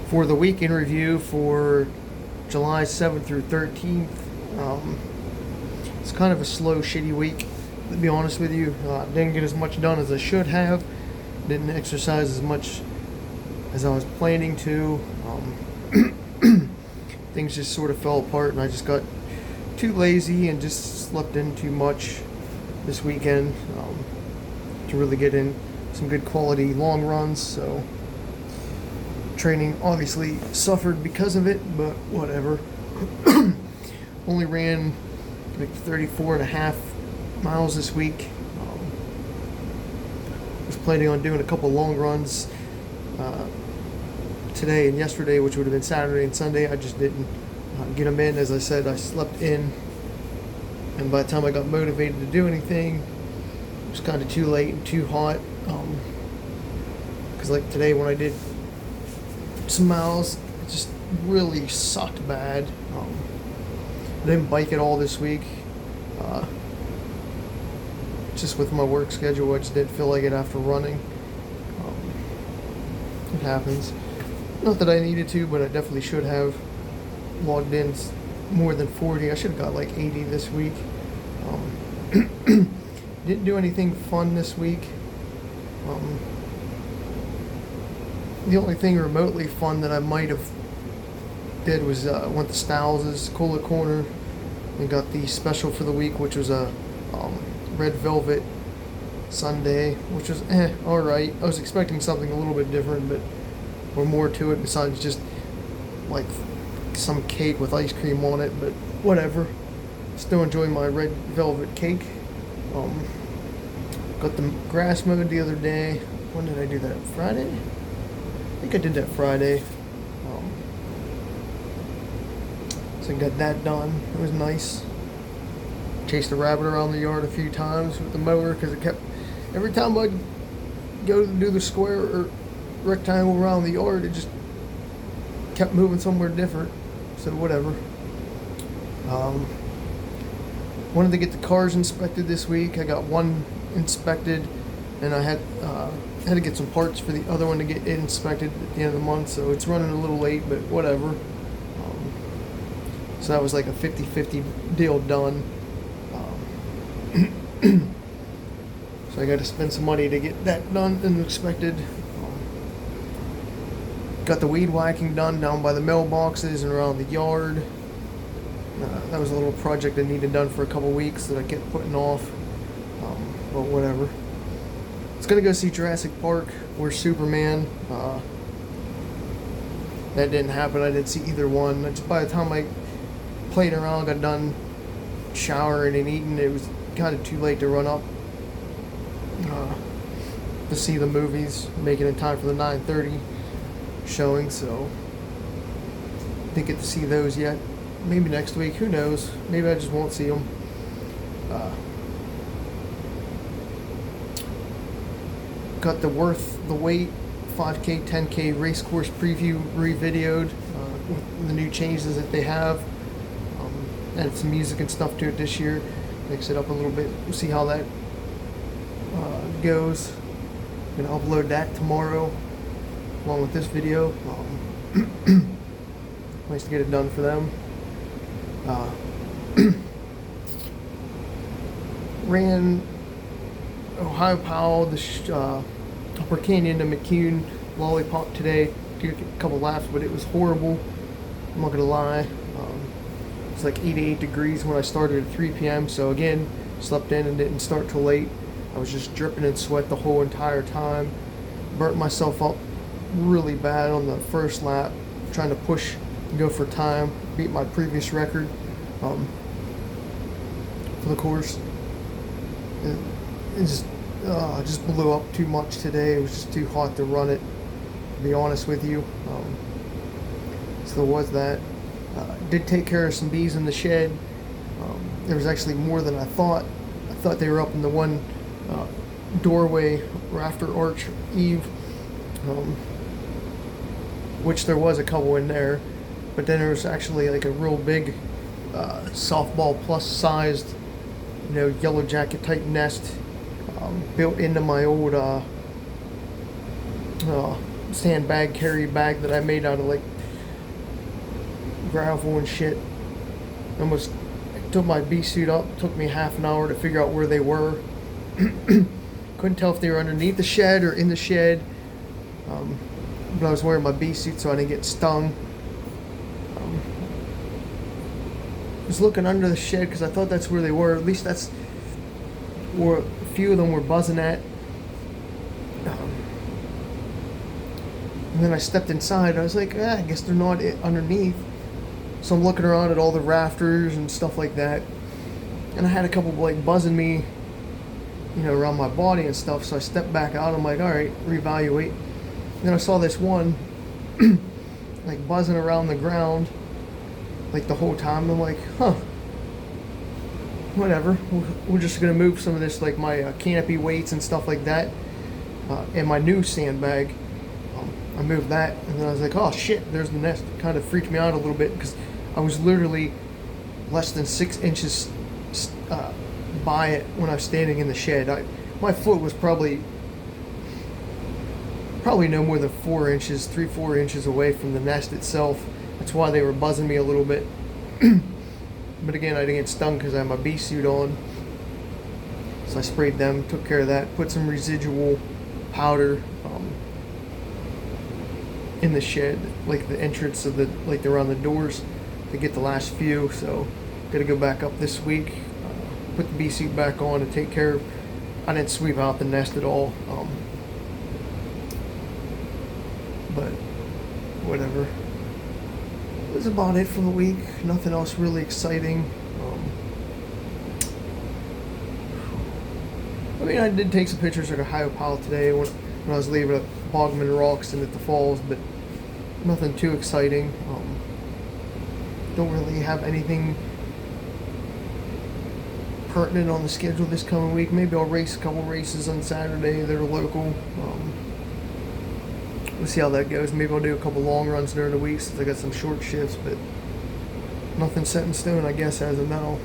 For the week in review for July 7th through 13th, it's kind of a slow, shitty week, to be honest with you. Didn't get as much done as I should have. Didn't exercise as much as I was planning to. Things just sort of fell apart, and I just got too lazy and just slept in too much this weekend to really get in some good quality long runs. So training obviously suffered because of it, but whatever. Only ran like 34.5 miles this week. Was planning on doing a couple long runs today and yesterday, which would have been Saturday and Sunday. I just didn't get them in. As I said, I slept in, and by the time I got motivated to do anything, it was kind of too late and too hot. Because like today when I did some miles, it just really sucked bad. I didn't bike at all this week. Just with my work schedule, I just didn't feel like it after running. It happens. Not that I needed to, but I definitely should have logged in more than 40. I should have got like 80 this week. Didn't do anything fun this week. The only thing remotely fun that I might have did was went to Styles' Cola Corner and got the special for the week, which was a red velvet sundae, which was alright. I was expecting something a little bit different, but or more to it besides just like some cake with ice cream on it, but whatever. Still enjoying my red velvet cake. Got the grass mowed the other day. When did I do that? Friday? I think I did that Friday. So I got that done. It was nice. Chased a rabbit around the yard a few times with the mower because it kept, every time I'd go to do the square or rectangle around the yard, it just kept moving somewhere different. So whatever. Wanted to get the cars inspected this week. I got one inspected, and I had to get some parts for the other one to get it inspected at the end of the month, so it's running a little late, but whatever. So that was like a 50-50 deal done. So I got to spend some money to get that done and inspected. Got the weed whacking done down by the mailboxes and around the yard. That was a little project I needed done for a couple weeks that I kept putting off. But whatever. It's gonna go see Jurassic Park or Superman. That didn't happen. I didn't see either one. Just by the time I played around, got done showering and eating, it was kind of too late to run up to see the movies, make it in time for the 9:30 showing. So didn't get to see those yet. Maybe next week. Who knows? Maybe I just won't see them. Got the Worth the Wait 5K, 10K race course preview re-videoed with the new changes that they have. Added some music and stuff to it this year. Mix it up a little bit. We'll see how that goes. I'm gonna upload that tomorrow along with this video. Nice to get it done for them. Ran Ohio Powell, the Upper Canyon to McCune Lollipop today. Did a couple laps, but it was horrible. I'm not gonna lie. It's like 88 degrees when I started at 3 p.m. So again, slept in and didn't start till late. I was just dripping in sweat the whole entire time. Burnt myself up really bad on the first lap, trying to push and go for time. Beat my previous record for the course. It just blew up too much today. It was just too hot to run it, to be honest with you. So there was that. Did take care of some bees in the shed. There was actually more than I thought. I thought they were up in the one doorway rafter arch eave, which there was a couple in there, but then there was actually like a real big softball plus sized, yellow jacket type nest built into my old sandbag carry bag that I made out of like gravel and shit. Almost took my bee suit up. Took me half an hour to figure out where they were. Couldn't tell if they were underneath the shed or in the shed. But I was wearing my bee suit so I didn't get stung. I was looking under the shed because I thought that's where they were. At least that's where a few of them were buzzing at. And then I stepped inside. I was like, I guess they're not underneath. So I'm looking around at all the rafters and stuff like that. And I had a couple like buzzing me, around my body and stuff. So I stepped back out. I'm like, all right, reevaluate. And then I saw this one like buzzing around the ground like the whole time. I'm like, whatever. We're just gonna move some of this, like my canopy weights and stuff like that, and my new sandbag. I moved that, and then I was like, oh shit, there's the nest. It kind of freaked me out a little bit because I was literally less than 6 inches by it when I was standing in the shed. My foot was probably no more than 4 inches, 3-4 inches away from the nest itself. That's why they were buzzing me a little bit. But again, I didn't get stung because I had my bee suit on. So I sprayed them, took care of that, put some residual powder in the shed, like the entrance of like around the doors, to get the last few. So gotta go back up this week, put the bee suit back on and take care of. I didn't sweep out the nest at all, but whatever. That's about it for the week. Nothing else really exciting. I mean, I did take some pictures of Ohio Pile today when I was leaving at Bogman Rocks and at the falls, but nothing too exciting. Don't really have anything pertinent on the schedule this coming week. Maybe I'll race a couple races on Saturday that are local. We'll see how that goes. Maybe I'll do a couple long runs during the week since I got some short shifts, but nothing set in stone, I guess, as of now.